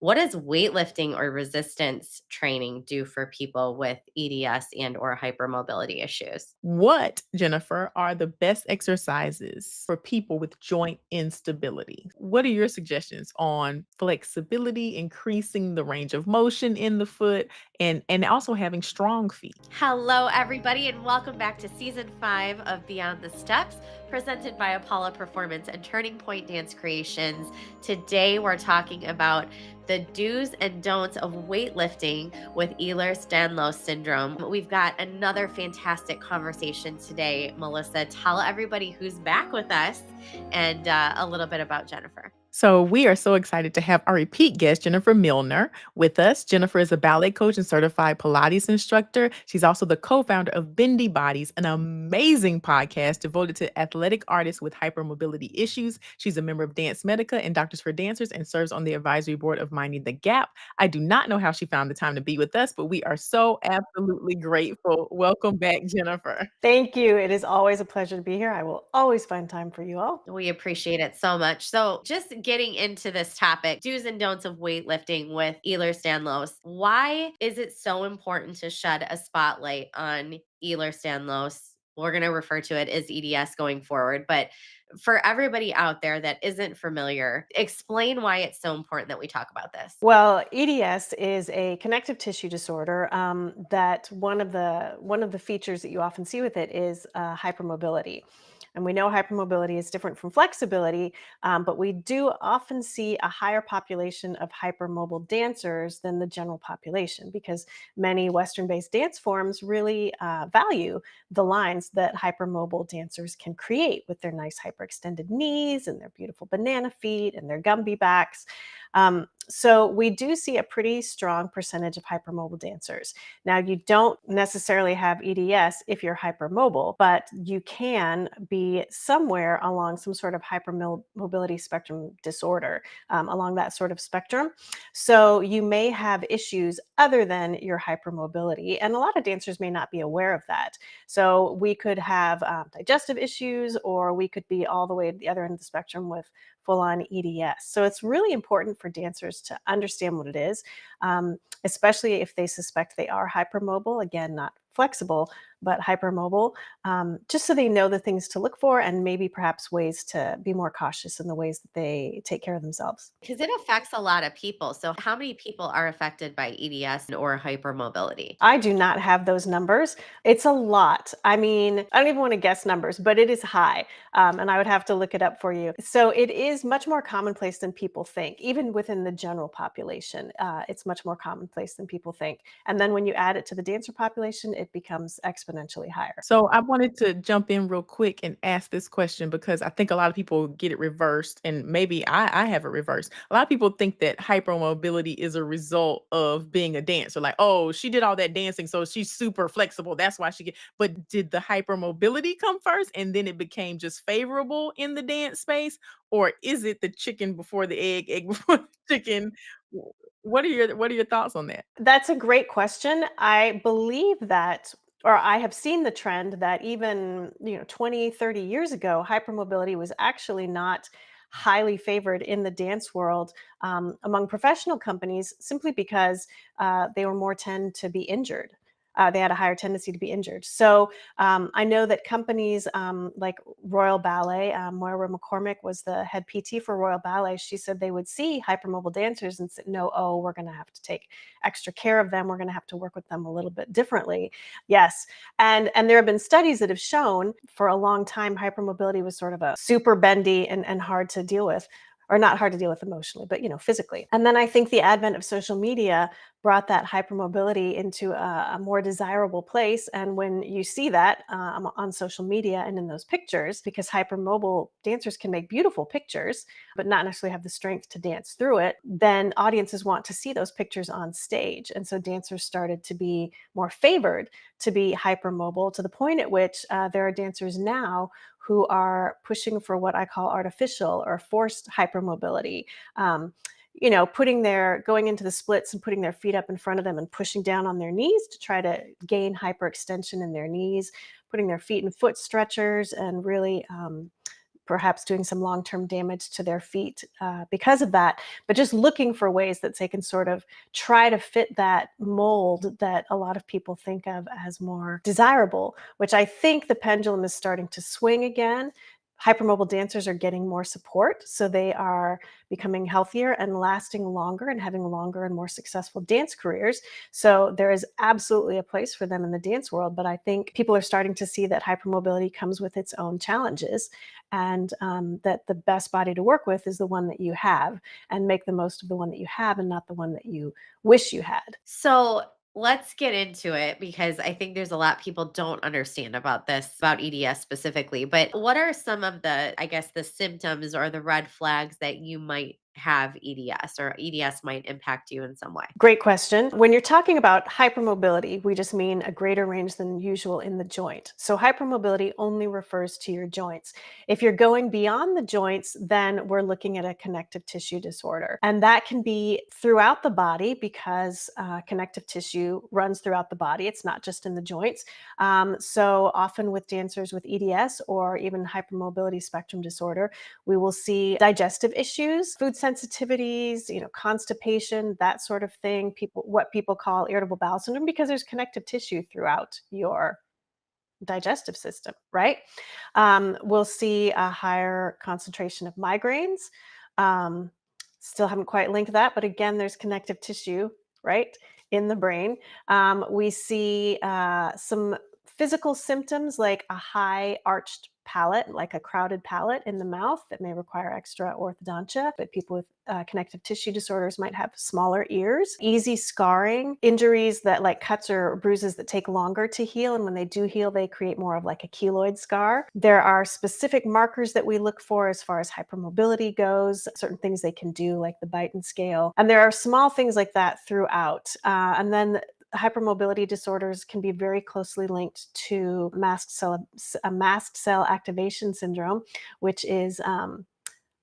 What does weightlifting or resistance training do for people with EDS and or hypermobility issues? What, Jennifer, are the best exercises for people with joint instability? What are your suggestions on flexibility, increasing the range of motion in the foot, and also having strong feet? Hello, everybody, and welcome back to season 5 of Beyond the Steps, presented by Apolla Performance and Turning Point Dance Creations. Today, we're talking about the do's and don'ts of weightlifting with Ehlers-Danlos syndrome. We've got another fantastic conversation today. Melissa, tell everybody who's back with us and a little bit about Jennifer. So, we are so excited to have our repeat guest, Jennifer Milner, with us. Jennifer is a ballet coach and certified Pilates instructor. She's also the co founder of Bendy Bodies, an amazing podcast devoted to athletic artists with hypermobility issues. She's a member of Dance Medica and Doctors for Dancers and serves on the advisory board of Minding the Gap. I do not know how she found the time to be with us, but we are so absolutely grateful. Welcome back, Jennifer. Thank you. It is always a pleasure to be here. I will always find time for you all. We appreciate it so much. So, just getting into this topic, do's and don'ts of weightlifting with Ehlers-Danlos. Why is it so important to shed a spotlight on Ehlers-Danlos? We're going to refer to it as EDS going forward, but for everybody out there that isn't familiar, explain why it's so important that we talk about this. Well, EDS is a connective tissue disorder that one of the features that you often see with it is hypermobility. And we know hypermobility is different from flexibility, but we do often see a higher population of hypermobile dancers than the general population because many Western-based dance forms really value the lines that hypermobile dancers can create with their nice hyperextended knees and their beautiful banana feet and their Gumby backs. So we do see a pretty strong percentage of hypermobile dancers. Now, you don't necessarily have EDS if you're hypermobile, but you can be somewhere along some sort of hypermobility spectrum disorder, along that sort of spectrum. So you may have issues other than your hypermobility, and a lot of dancers may not be aware of that. So we could have digestive issues, or we could be all the way at the other end of the spectrum with full on EDS. So it's really important for dancers to understand what it is, especially if they suspect they are hypermobile. Again, not flexible, but hypermobile, just so they know the things to look for and maybe perhaps ways to be more cautious in the ways that they take care of themselves. Because it affects a lot of people. So, how many people are affected by EDS or hypermobility? I do not have those numbers. It's a lot. I mean, I don't even want to guess numbers, but it is high. And I would have to look it up for you. So it is much more commonplace than people think, even within the general population. It's much more commonplace than people think. And then when you add it to the dancer population, it becomes exponentially higher. So I wanted to jump in real quick and ask this question because I think a lot of people get it reversed, and maybe I have it reversed. A lot of people think that hypermobility is a result of being a dancer. Like, oh, she did all that dancing, so she's super flexible. That's why she get. But did the hypermobility come first, and then it became just favorable in the dance space, or is it the chicken before the egg, egg before the chicken? What are your thoughts on that? That's a great question. I believe that, or I have seen the trend that even, 20, 30 years ago, hypermobility was actually not highly favored in the dance world among professional companies simply because they were more tend to be injured. They had a higher tendency to be injured. So I know that companies like Royal Ballet, Moira McCormick was the head PT for Royal Ballet. She said they would see hypermobile dancers and said, no, oh, we're going to have to take extra care of them. We're going to have to work with them a little bit differently. Yes. And there have been studies that have shown for a long time, hypermobility was sort of a super bendy and hard to deal with, or not hard to deal with emotionally, but physically. And then I think the advent of social media brought that hypermobility into a more desirable place. And when you see that on social media and in those pictures, because hypermobile dancers can make beautiful pictures, but not necessarily have the strength to dance through it, then audiences want to see those pictures on stage. And so dancers started to be more favored to be hypermobile, to the point at which there are dancers now who are pushing for what I call artificial or forced hypermobility. Going into the splits and putting their feet up in front of them and pushing down on their knees to try to gain hyperextension in their knees, putting their feet in foot stretchers and really perhaps doing some long-term damage to their feet because of that, but just looking for ways that they can sort of try to fit that mold that a lot of people think of as more desirable, which I think the pendulum is starting to swing again. Hypermobile dancers are getting more support, so they are becoming healthier and lasting longer and having longer and more successful dance careers. So there is absolutely a place for them in the dance world, but I think people are starting to see that hypermobility comes with its own challenges, and that the best body to work with is the one that you have, and make the most of the one that you have and not the one that you wish you had. So let's get into it because I think there's a lot people don't understand about this, about EDS specifically. But what are some of the, I guess, the symptoms or the red flags that you might have EDS or EDS might impact you in some way? Great question. When you're talking about hypermobility, we just mean a greater range than usual in the joint. So hypermobility only refers to your joints. If you're going beyond the joints, then we're looking at a connective tissue disorder. And that can be throughout the body because connective tissue runs throughout the body. It's not just in the joints. So often with dancers with EDS or even hypermobility spectrum disorder, we will see digestive issues, food sensitivities, constipation, that sort of thing. What people call irritable bowel syndrome, because there's connective tissue throughout your digestive system, right? We'll see a higher concentration of migraines. Um, Still haven't quite linked that, but again, there's connective tissue, right, in the brain. We see some physical symptoms like a high arched palate, like a crowded palate in the mouth that may require extra orthodontia. But people with connective tissue disorders might have smaller ears, easy scarring, injuries that like cuts or bruises that take longer to heal. And when they do heal, they create more of like a keloid scar. There are specific markers that we look for as far as hypermobility goes, certain things they can do like the Beighton scale. And there are small things like that throughout. And then hypermobility disorders can be very closely linked to mast cell activation syndrome, which is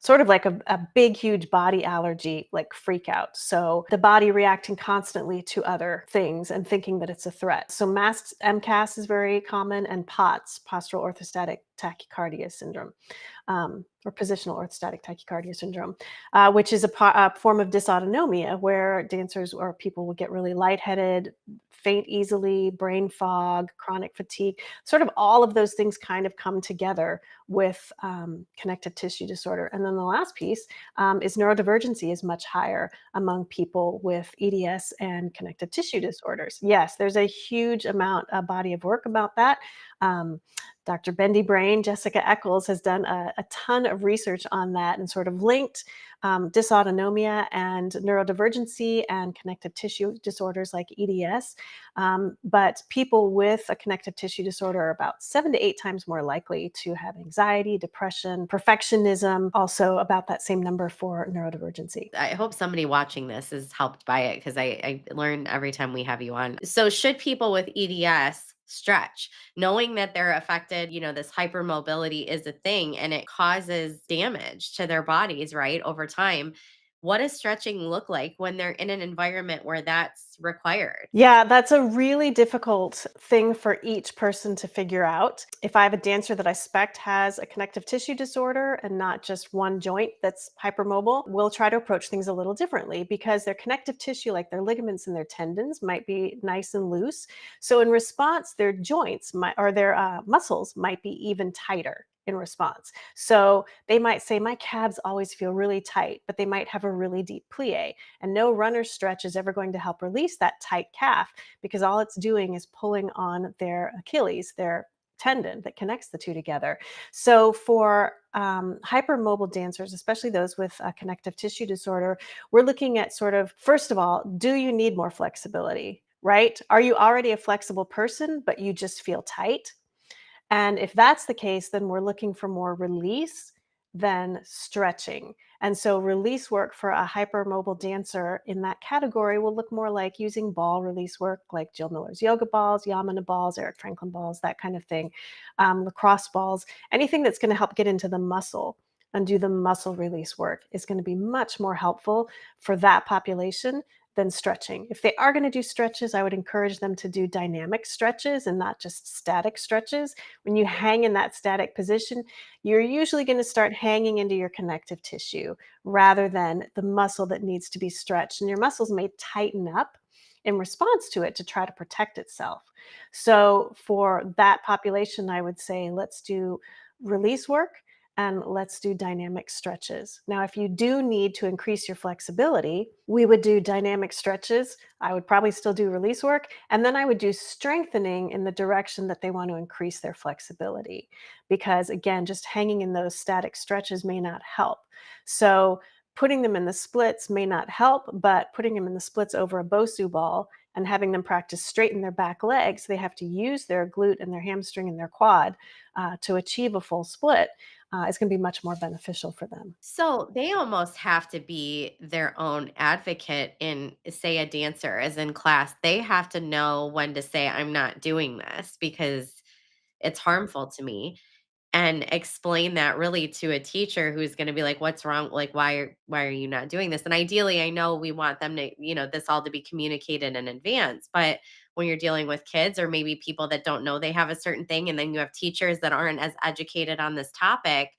sort of like a big, huge body allergy, like freak out. So the body reacting constantly to other things and thinking that it's a threat. So MCAS is very common, and POTS, postural orthostatic tachycardia syndrome, or positional orthostatic tachycardia syndrome, which is a form of dysautonomia where dancers or people will get really lightheaded, faint easily, brain fog, chronic fatigue. Sort of all of those things kind of come together with connective tissue disorder. And then the last piece is neurodivergency is much higher among people with EDS and connective tissue disorders. Yes, there's a huge body of work about that. Dr. Bendy Brain, Jessica Eccles, has done a ton of research on that and sort of linked dysautonomia and neurodivergency and connective tissue disorders like EDS. But people with a connective tissue disorder are about 7 to 8 times more likely to have anxiety, depression, perfectionism, also about that same number for neurodivergency. I hope somebody watching this is helped by it because I learn every time we have you on. So, should people with EDS stretch, knowing that they're affected? This hypermobility is a thing and it causes damage to their bodies, right? Over time. What does stretching look like when they're in an environment where that's required? Yeah, that's a really difficult thing for each person to figure out. If I have a dancer that I suspect has a connective tissue disorder and not just one joint that's hypermobile, we'll try to approach things a little differently because their connective tissue, like their ligaments and their tendons, might be nice and loose. So in response, their joints or their muscles might be even tighter in response. So they might say, my calves always feel really tight, but they might have a really deep plie. And no runner's stretch is ever going to help release that tight calf because all it's doing is pulling on their Achilles, their tendon that connects the two together. So for hypermobile dancers, especially those with a connective tissue disorder, we're looking at sort of, first of all, do you need more flexibility, right? Are you already a flexible person, but you just feel tight? And if that's the case, then we're looking for more release than stretching. And so release work for a hypermobile dancer in that category will look more like using ball release work, like Jill Miller's yoga balls, Yamana balls, Eric Franklin balls, that kind of thing, lacrosse balls, anything that's going to help get into the muscle and do the muscle release work is going to be much more helpful for that population than stretching. If they are going to do stretches, I would encourage them to do dynamic stretches and not just static stretches. When you hang in that static position, you're usually going to start hanging into your connective tissue rather than the muscle that needs to be stretched. And your muscles may tighten up in response to it to try to protect itself. So, for that population, I would say let's do release work and let's do dynamic stretches. Now, if you do need to increase your flexibility, we would do dynamic stretches. I would probably still do release work, and then I would do strengthening in the direction that they want to increase their flexibility. Because again, just hanging in those static stretches may not help. So, putting them in the splits may not help, but putting them in the splits over a Bosu ball and having them practice straighten their back legs, they have to use their glute and their hamstring and their quad to achieve a full split, is going to be much more beneficial for them. So they almost have to be their own advocate in, say, a dancer is in class. They have to know when to say, I'm not doing this because it's harmful to me, and explain that really to a teacher who's going to be like, what's wrong, like why are you not doing this? And ideally, I know we want them to, this all to be communicated in advance, but when you're dealing with kids or maybe people that don't know they have a certain thing, and then you have teachers that aren't as educated on this topic,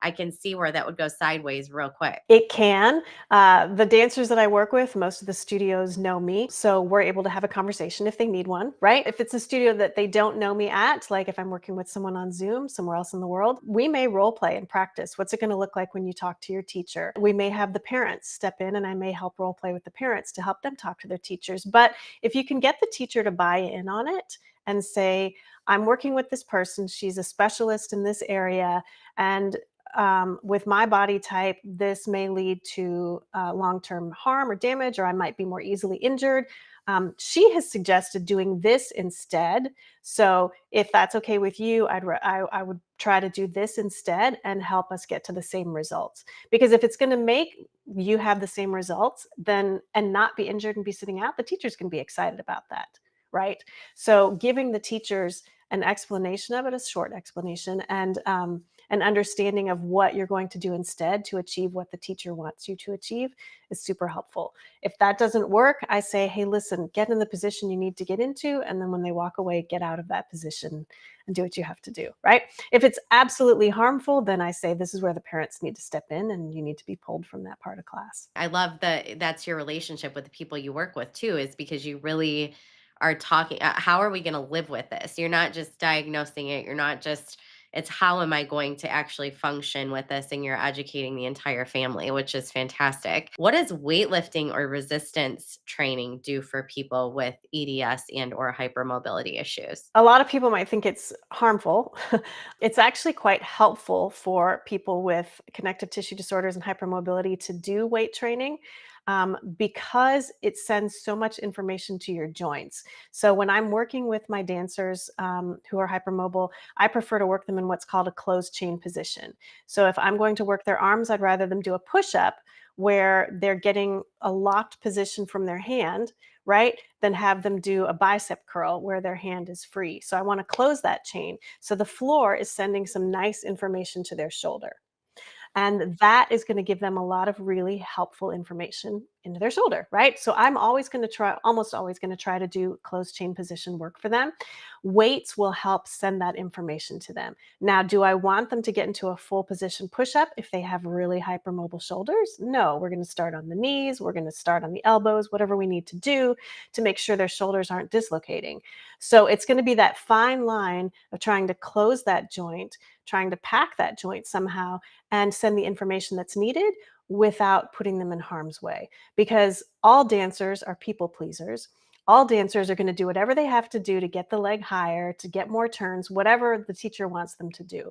I can see where that would go sideways real quick. It can. The dancers that I work with, most of the studios know me. So we're able to have a conversation if they need one, right? If it's a studio that they don't know me at, like if I'm working with someone on Zoom somewhere else in the world, we may role play and practice. What's it going to look like when you talk to your teacher? We may have the parents step in and I may help role play with the parents to help them talk to their teachers. But if you can get the teacher to buy in on it and say, I'm working with this person, she's a specialist in this area, and with my body type, this may lead to long-term harm or damage, or I might be more easily injured. She has suggested doing this instead. So if that's okay with you, I would try to do this instead and help us get to the same results. Because if it's going to make you have the same results, then and not be injured and be sitting out, the teachers can be excited about that, right? So giving the teachers an explanation of it, a short explanation, and an understanding of what you're going to do instead to achieve what the teacher wants you to achieve is super helpful. If that doesn't work, I say, hey, listen, get in the position you need to get into. And then when they walk away, get out of that position and do what you have to do, right? If it's absolutely harmful, then I say this is where the parents need to step in and you need to be pulled from that part of class. I love that that's your relationship with the people you work with too, is because you really are talking, how are we going to live with this? You're not just diagnosing it. You're not just, it's how am I going to actually function with this? And you're educating the entire family, which is fantastic. What does weightlifting or resistance training do for people with EDS and or hypermobility issues? A lot of people might think it's harmful. It's actually quite helpful for people with connective tissue disorders and hypermobility to do weight training, because it sends so much information to your joints. So when I'm working with my dancers who are hypermobile, I prefer to work them in what's called a closed chain position. So if I'm going to work their arms, I'd rather them do a push up where they're getting a locked position from their hand, right? Than have them do a bicep curl where their hand is free. So I want to close that chain. So the floor is sending some nice information to their shoulder. And that is going to give them a lot of really helpful information into their shoulder, right? So I'm always going to try, almost always going to try to do closed chain position work for them. Weights will help send that information to them. Now, do I want them to get into a full position push up if they have really hypermobile shoulders? No, we're going to start on the knees, we're going to start on the elbows, whatever we need to do to make sure their shoulders aren't dislocating. So it's going to be that fine line of trying to close that joint, trying to pack that joint somehow and send the information that's needed without putting them in harm's way. Because all dancers are people pleasers. All dancers are going to do whatever they have to do to get the leg higher, to get more turns, whatever the teacher wants them to do.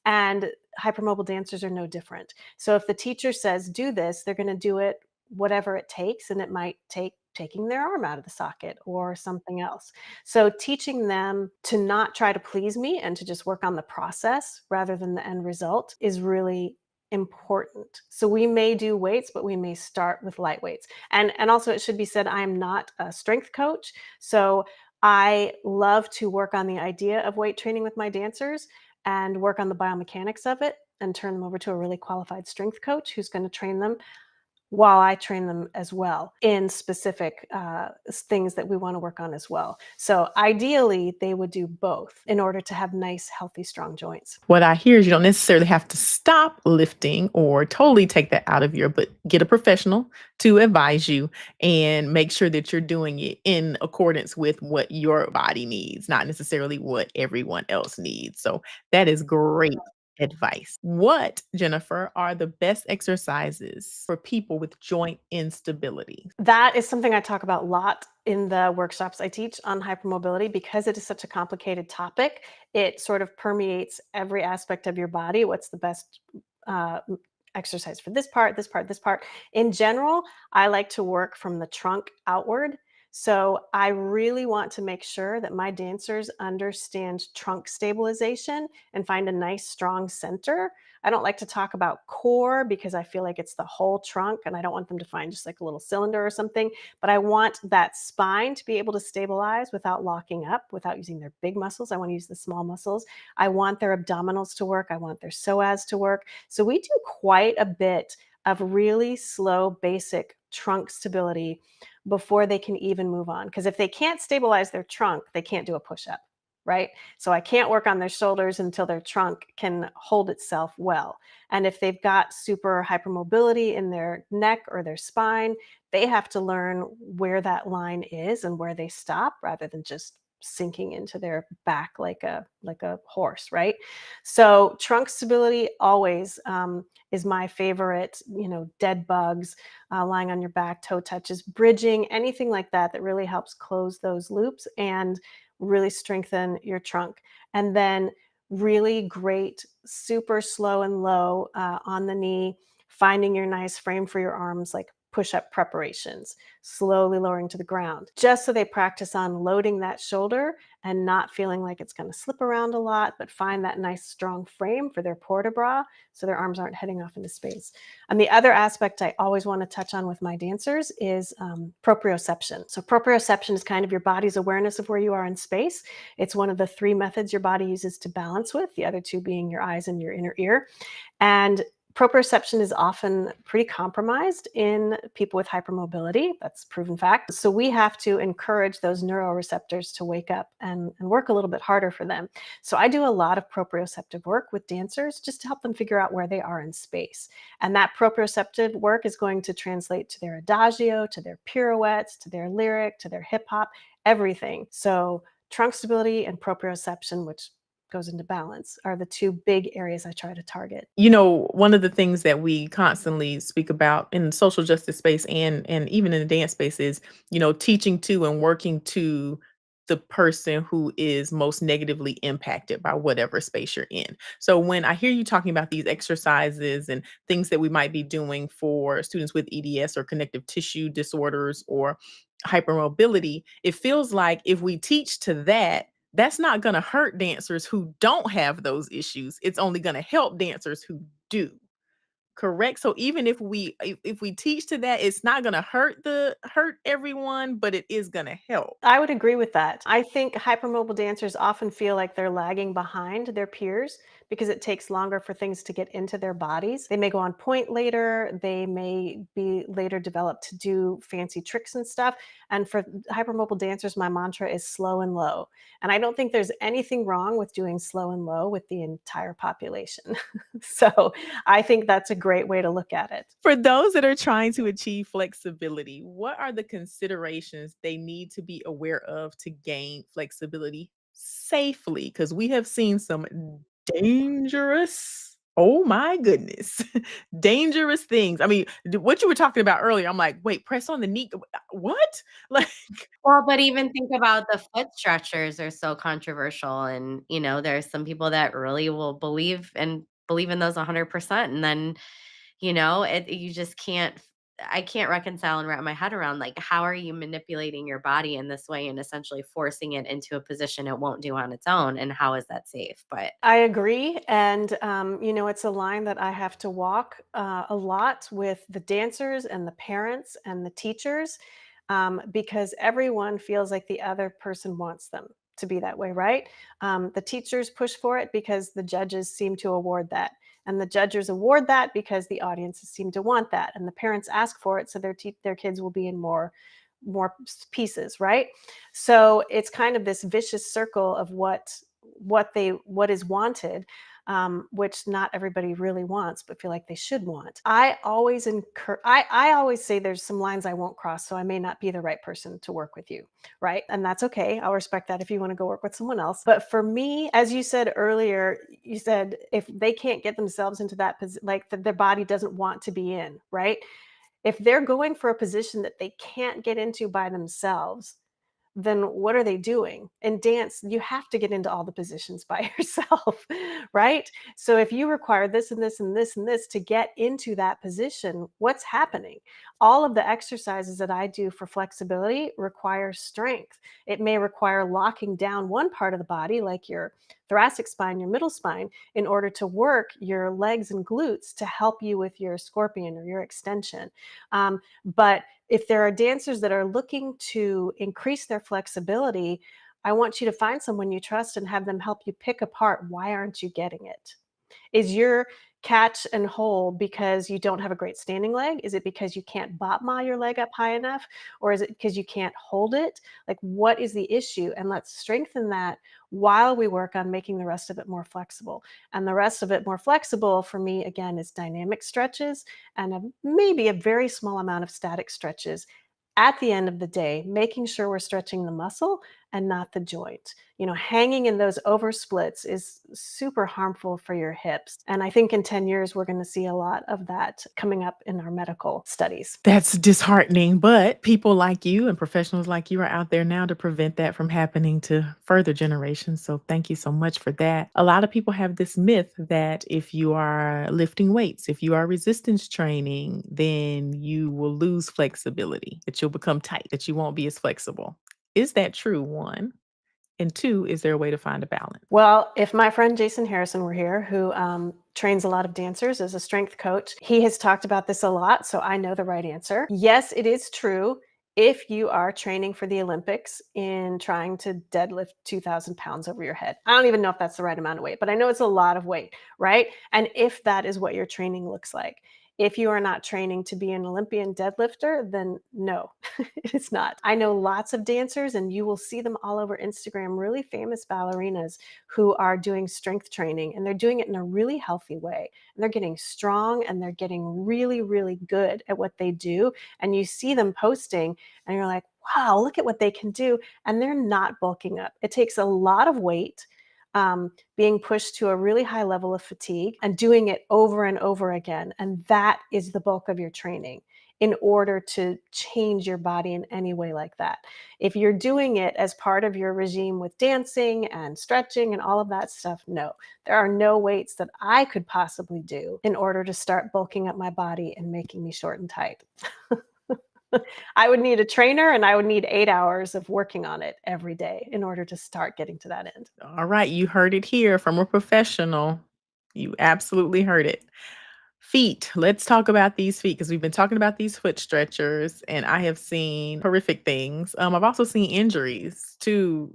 And hypermobile dancers are no different. So if the teacher says, do this, they're going to do it whatever it takes. And it might take taking their arm out of the socket or something else. So teaching them to not try to please me and to just work on the process rather than the end result is really important. So we may do weights, but we may start with light weights. And also it should be said, I am not a strength coach. So I love to work on the idea of weight training with my dancers and work on the biomechanics of it and turn them over to a really qualified strength coach who's going to train them while I train them as well in specific things that we want to work on as well. So ideally, they would do both in order to have nice, healthy, strong joints. What I hear is you don't necessarily have to stop lifting or totally take that out of your, but get a professional to advise you and make sure that you're doing it in accordance with what your body needs, not necessarily what everyone else needs. So that is great advice. What, Jennifer, are the best exercises for people with joint instability? That is something I talk about a lot in the workshops I teach on hypermobility because it is such a complicated topic. It sort of permeates every aspect of your body. What's the best exercise for this part, this part, this part? In general, I like to work from the trunk outward. So I really want to make sure that my dancers understand trunk stabilization and find a nice, strong center. I don't like to talk about core because I feel like it's the whole trunk and I don't want them to find just like a little cylinder or something. But I want that spine to be able to stabilize without locking up, without using their big muscles. I want to use the small muscles. I want their abdominals to work. I want their psoas to work. So we do quite a bit of really slow, basic trunk stability before they can even move on. Because if they can't stabilize their trunk, they can't do a push up, right? So I can't work on their shoulders until their trunk can hold itself well. And if they've got super hypermobility in their neck or their spine, they have to learn where that line is and where they stop rather than just sinking into their back like a horse, right? So trunk stability always is my favorite. Dead bugs, lying on your back, toe touches, bridging, anything like that that really helps close those loops and really strengthen your trunk. And then really great, super slow and low on the knee, finding your nice frame for your arms, like push up preparations, slowly lowering to the ground, just so they practice on loading that shoulder and not feeling like it's going to slip around a lot, but find that nice strong frame for their port de bras so their arms aren't heading off into space. And the other aspect I always want to touch on with my dancers is proprioception. So, proprioception is kind of your body's awareness of where you are in space. It's one of the three methods your body uses to balance with, the other two being your eyes and your inner ear. And proprioception is often pretty compromised in people with hypermobility. That's proven fact. So we have to encourage those neuroreceptors to wake up and work a little bit harder for them. So I do a lot of proprioceptive work with dancers just to help them figure out where they are in space. And that proprioceptive work is going to translate to their adagio, to their pirouettes, to their lyric, to their hip hop, everything. So trunk stability and proprioception, which goes into balance, are the two big areas I try to target. One of the things that we constantly speak about in the social justice space and even in the dance space is, teaching to and working to the person who is most negatively impacted by whatever space you're in. So when I hear you talking about these exercises and things that we might be doing for students with EDS or connective tissue disorders or hypermobility, it feels like if we teach to that, that's not gonna hurt dancers who don't have those issues. It's only gonna help dancers who do. Correct? So even if we teach to that, it's not gonna hurt everyone, but it is gonna help. I would agree with that. I think hypermobile dancers often feel like they're lagging behind their peers because it takes longer for things to get into their bodies. They may go on point later, they may be later developed to do fancy tricks and stuff. And for hypermobile dancers, my mantra is slow and low. And I don't think there's anything wrong with doing slow and low with the entire population. So I think that's a great way to look at it. For those that are trying to achieve flexibility, what are the considerations they need to be aware of to gain flexibility safely? Because we have seen some dangerous, oh my goodness, dangerous things. I mean, what you were talking about earlier, I'm like, wait, press on the knee. What? Like, Well, but even think about the foot stretchers are so controversial and, there's some people that really will believe in those 100%, and then, you just can't I can't reconcile and wrap my head around, like, how are you manipulating your body in this way and essentially forcing it into a position it won't do on its own, and how is that safe? But I agree. And, it's a line that I have to walk a lot with the dancers and the parents and the teachers because everyone feels like the other person wants them to be that way, right? The teachers push for it because the judges seem to award that. And the judges award that because the audiences seem to want that. And the parents ask for it so their kids will be in more pieces, right? So it's kind of this vicious circle of what is wanted, which not everybody really wants, but feel like they should want. I always say there's some lines I won't cross, so I may not be the right person to work with you, right? And that's okay. I'll respect that if you want to go work with someone else. But for me, as you said earlier, you said if they can't get themselves into that position, like that their body doesn't want to be in, right? If they're going for a position that they can't get into by themselves, then what are they doing? In dance, you have to get into all the positions by yourself, right? So if you require this and this and this and this to get into that position, what's happening? All of the exercises that I do for flexibility require strength. It may require locking down one part of the body, like your thoracic spine, your middle spine, in order to work your legs and glutes to help you with your scorpion or your extension. But if there are dancers that are looking to increase their flexibility, I want you to find someone you trust and have them help you pick apart, why aren't you getting it? Is your catch and hold because you don't have a great standing leg? Is it because you can't bottom your leg up high enough? Or is it because you can't hold it? Like, what is the issue? And let's strengthen that while we work on making the rest of it more flexible. And the rest of it more flexible for me, again, is dynamic stretches and maybe a very small amount of static stretches at the end of the day, making sure we're stretching the muscle and not the joint. Hanging in those oversplits is super harmful for your hips. And I think in 10 years, we're going to see a lot of that coming up in our medical studies. That's disheartening, but people like you and professionals like you are out there now to prevent that from happening to further generations. So thank you so much for that. A lot of people have this myth that if you are lifting weights, if you are resistance training, then you will lose flexibility, that you'll become tight, that you won't be as flexible. Is that true? One. And two, is there a way to find a balance? Well, if my friend Jason Harrison were here, who trains a lot of dancers as a strength coach, he has talked about this a lot, so I know the right answer. Yes, it is true. If you are training for the Olympics in trying to deadlift 2,000 pounds over your head, I don't even know if that's the right amount of weight, but I know it's a lot of weight, right? And if that is what your training looks like, if you are not training to be an Olympian deadlifter, then no, it's not. I know lots of dancers, and you will see them all over Instagram, really famous ballerinas who are doing strength training, and they're doing it in a really healthy way. And they're getting strong and they're getting really, really good at what they do. And you see them posting, and you're like, wow, look at what they can do. And they're not bulking up. It takes a lot of weight. Being pushed to a really high level of fatigue and doing it over and over again. And that is the bulk of your training in order to change your body in any way like that. If you're doing it as part of your regime with dancing and stretching and all of that stuff, no, there are no weights that I could possibly do in order to start bulking up my body and making me short and tight. I would need a trainer, and I would need 8 hours of working on it every day in order to start getting to that end. All right, you heard it here from a professional. You absolutely heard it. Feet. Let's talk about these feet because we've been talking about these foot stretchers, and I have seen horrific things. I've also seen injuries to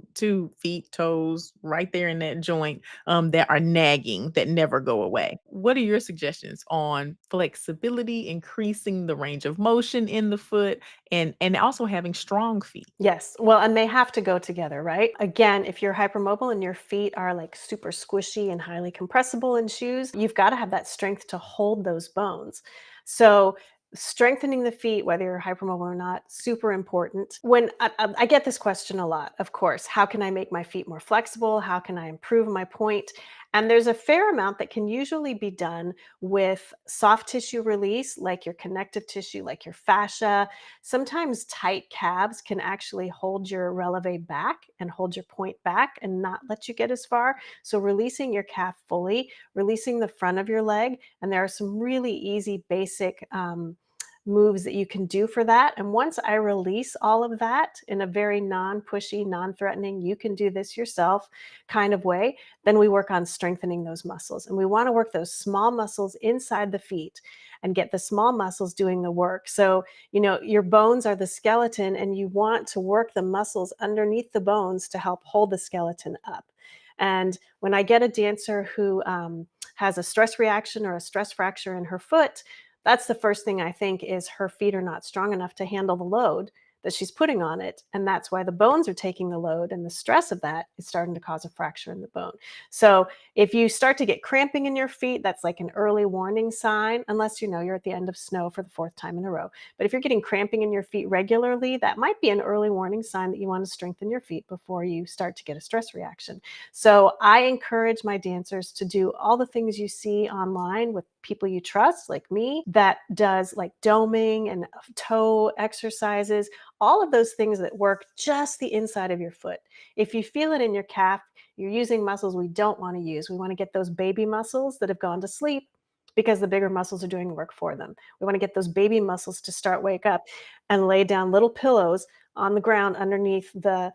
feet, toes, right there in that joint, that are nagging that never go away. What are your suggestions on flexibility, increasing the range of motion in the foot, and also having strong feet? Yes. Well, and they have to go together, right? Again, if you're hypermobile and your feet are like super squishy and highly compressible in shoes, you've got to have that strength to hold those bones. So, strengthening the feet, whether you're hypermobile or not, super important. When I get this question a lot, of course, how can I make my feet more flexible? How can I improve my point? And there's a fair amount that can usually be done with soft tissue release, like your connective tissue, like your fascia. Sometimes tight calves can actually hold your releve back and hold your point back and not let you get as far. So releasing your calf fully, releasing the front of your leg, and there are some really easy basic moves that you can do for that. And once I release all of that in a very non-pushy, non-threatening, you can do this yourself kind of way, then we work on strengthening those muscles. And we want to work those small muscles inside the feet and get the small muscles doing the work. So, your bones are the skeleton, and you want to work the muscles underneath the bones to help hold the skeleton up. And when I get a dancer who has a stress reaction or a stress fracture in her foot, that's the first thing I think is her feet are not strong enough to handle the load that she's putting on it. And that's why the bones are taking the load, and the stress of that is starting to cause a fracture in the bone. So if you start to get cramping in your feet, that's like an early warning sign, unless you know you're at the end of snow for the fourth time in a row. But if you're getting cramping in your feet regularly, that might be an early warning sign that you want to strengthen your feet before you start to get a stress reaction. So I encourage my dancers to do all the things you see online with people you trust, like me, that does like doming and toe exercises, all of those things that work just the inside of your foot. If you feel it in your calf, you're using muscles we don't want to use. We want to get those baby muscles that have gone to sleep because the bigger muscles are doing the work for them. We want to get those baby muscles to start wake up and lay down little pillows on the ground underneath the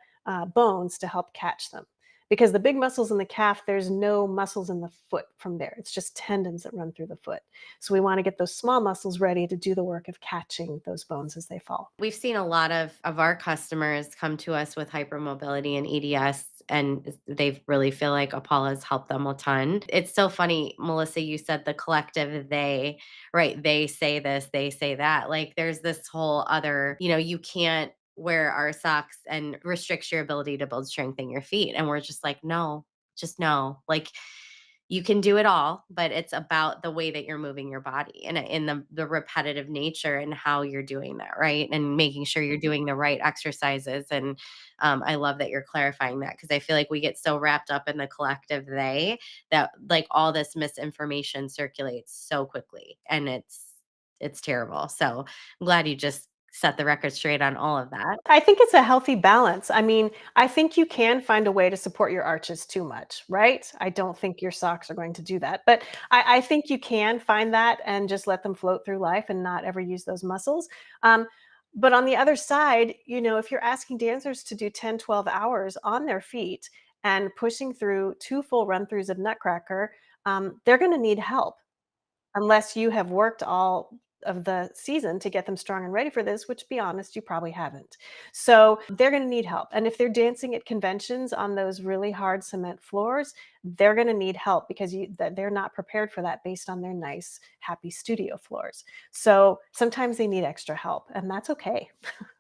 bones to help catch them. Because the big muscles in the calf, there's no muscles in the foot from there. It's just tendons that run through the foot. So we want to get those small muscles ready to do the work of catching those bones as they fall. We've seen a lot of our customers come to us with hypermobility and EDS, and they really feel like Apolla has helped them a ton. It's so funny, Melissa, you said the collective they, right? They say this, they say that. Like there's this whole other, you can't wear our socks and restricts your ability to build strength in your feet. And we're just like, no, just no. Like you can do it all, but it's about the way that you're moving your body and in the repetitive nature and how you're doing that, right? And making sure you're doing the right exercises. And I love that you're clarifying that because I feel like we get so wrapped up in the collective they that like all this misinformation circulates so quickly, and it's terrible. So I'm glad you just set the record straight on all of that. I think it's a healthy balance. I mean, I think you can find a way to support your arches too much, right? I don't think your socks are going to do that, but I think you can find that and just let them float through life and not ever use those muscles. Um, but on the other side, if you're asking dancers to do 10, 12 hours on their feet and pushing through two full run throughs of Nutcracker, they're going to need help unless you have worked all of the season to get them strong and ready for this, which be honest, you probably haven't. So they're going to need help. And if they're dancing at conventions on those really hard cement floors, they're going to need help because they're not prepared for that based on their nice, happy studio floors. So sometimes they need extra help, and that's okay.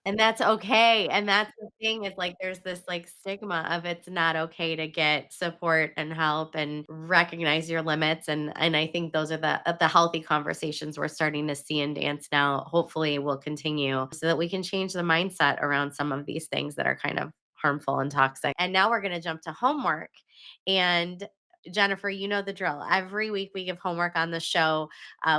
And that's okay, and that's the thing is, like, there's this, like, stigma of it's not okay to get support and help and recognize your limits, and I think those are the healthy conversations we're starting to see in dance now, hopefully will continue so that we can change the mindset around some of these things that are kind of harmful and toxic. And now we're gonna jump to homework, and Jennifer, you know the drill. Every week we give homework on the show.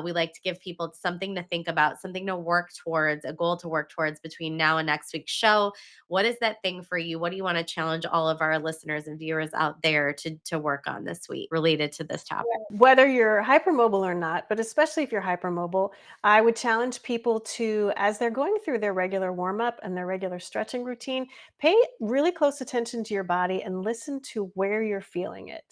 We like to give people something to think about, something to work towards, a goal to work towards between now and next week's show. What is that thing for you? What do you want to challenge all of our listeners and viewers out there to work on this week related to this topic? Whether you're hypermobile or not, but especially if you're hypermobile, I would challenge people to, as they're going through their regular warm up and their regular stretching routine, pay really close attention to your body and listen to where you're feeling it.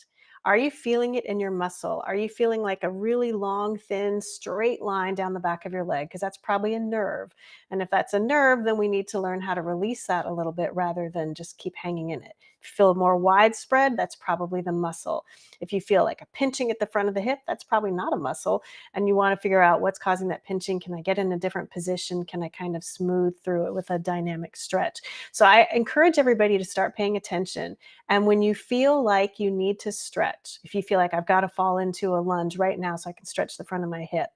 Are you feeling it in your muscle? Are you feeling like a really long, thin, straight line down the back of your leg? Because that's probably a nerve. And if that's a nerve, then we need to learn how to release that a little bit rather than just keep hanging in it. If you feel more widespread, that's probably the muscle. If you feel like a pinching at the front of the hip, that's probably not a muscle. And you want to figure out what's causing that pinching. Can I get in a different position? Can I kind of smooth through it with a dynamic stretch? So I encourage everybody to start paying attention. And when you feel like you need to stretch, if you feel like I've got to fall into a lunge right now so I can stretch the front of my hip,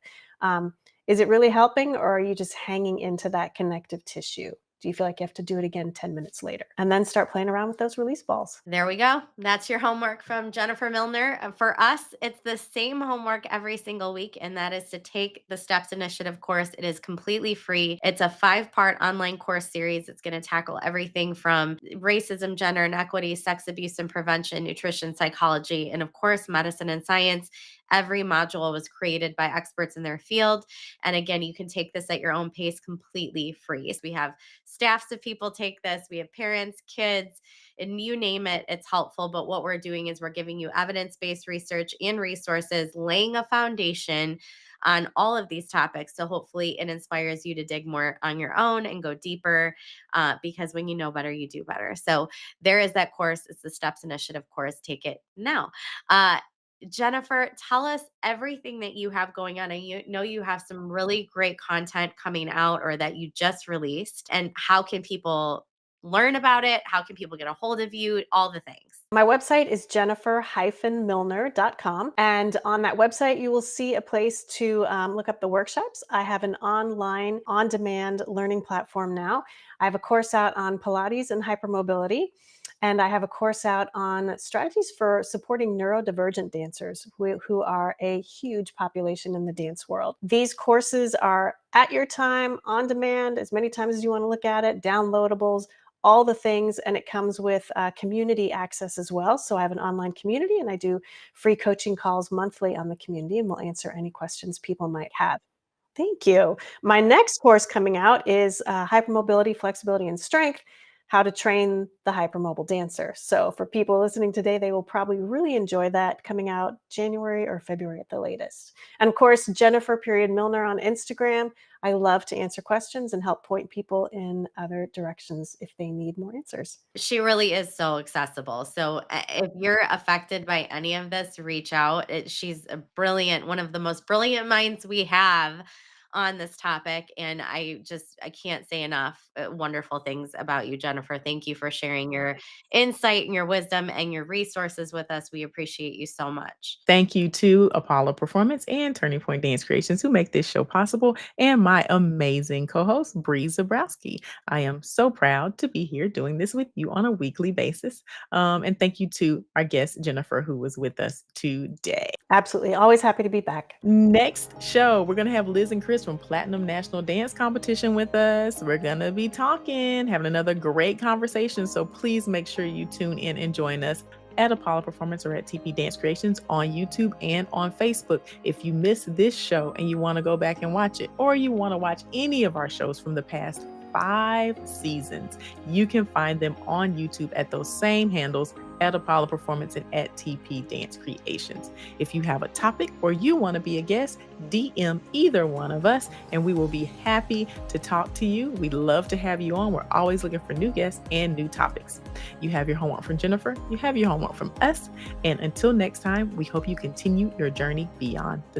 is it really helping, or are you just hanging into that connective tissue? Do you feel like you have to do it again 10 minutes later? And then start playing around with those release balls. There we go. That's your homework from Jennifer Milner. For us, it's the same homework every single week, and that is to take the Steps Initiative course. It is completely free. It's a 5-part online course series. It's going to tackle everything from racism, gender inequity, sex abuse and prevention, nutrition, psychology, and of course, medicine and science. Every module was created by experts in their field. And again, you can take this at your own pace completely free. So we have staffs of people take this. We have parents, kids, and you name it, it's helpful. But what we're doing is we're giving you evidence based research and resources, laying a foundation on all of these topics. So hopefully it inspires you to dig more on your own and go deeper because when you know better, you do better. So there is that course. It's the Steps Initiative course. Take it now. Jennifer, tell us everything that you have going on. And you know you have some really great content coming out or that you just released. And how can people learn about it? How can people get a hold of you? All the things. My website is jennifer-milner.com. And on that website, you will see a place to look up the workshops. I have an online, on demand learning platform now. I have a course out on Pilates and hypermobility. And I have a course out on strategies for supporting neurodivergent dancers who are a huge population in the dance world. These courses are at your time, on demand, as many times as you want to look at it, downloadables, all the things, and it comes with community access as well. So I have an online community and I do free coaching calls monthly on the community, and we'll answer any questions people might have. Thank you. My next course coming out is Hypermobility, Flexibility, and Strength, how to train the hypermobile dancer. So for people listening today, they will probably really enjoy that, coming out January or February at the latest. And of course, Jennifer.Milner on Instagram. I love to answer questions and help point people in other directions if they need more answers. She really is so accessible. So if you're affected by any of this, reach out. She's a brilliant, one of the most brilliant minds we have on this topic. And I can't say enough wonderful things about you, Jennifer. Thank you for sharing your insight and your wisdom and your resources with us. We appreciate you so much. Thank you to Apolla Performance and Turning Point Dance Creations who make this show possible, and my amazing co-host, Bree Zabrowski. I am so proud to be here doing this with you on a weekly basis. And thank you to our guest, Jennifer, who was with us today. Absolutely. Always happy to be back. Next show, we're going to have Liz and Chris from Platinum National Dance Competition with us. We're going to be having another great conversation. So please make sure you tune in and join us at Apolla Performance or at TP Dance Creations on YouTube and on Facebook. If you missed this show and you want to go back and watch it, or you want to watch any of our shows from the past 5 seasons, you can find them on YouTube at those same handles, at Apolla Performance and at TP Dance Creations. If you have a topic or you want to be a guest, DM either one of us and we will be happy to talk to you. We'd love to have you on. We're always looking for new guests and new topics. You have your homework from Jennifer. You have your homework from us. And until next time, we hope you continue your journey beyond the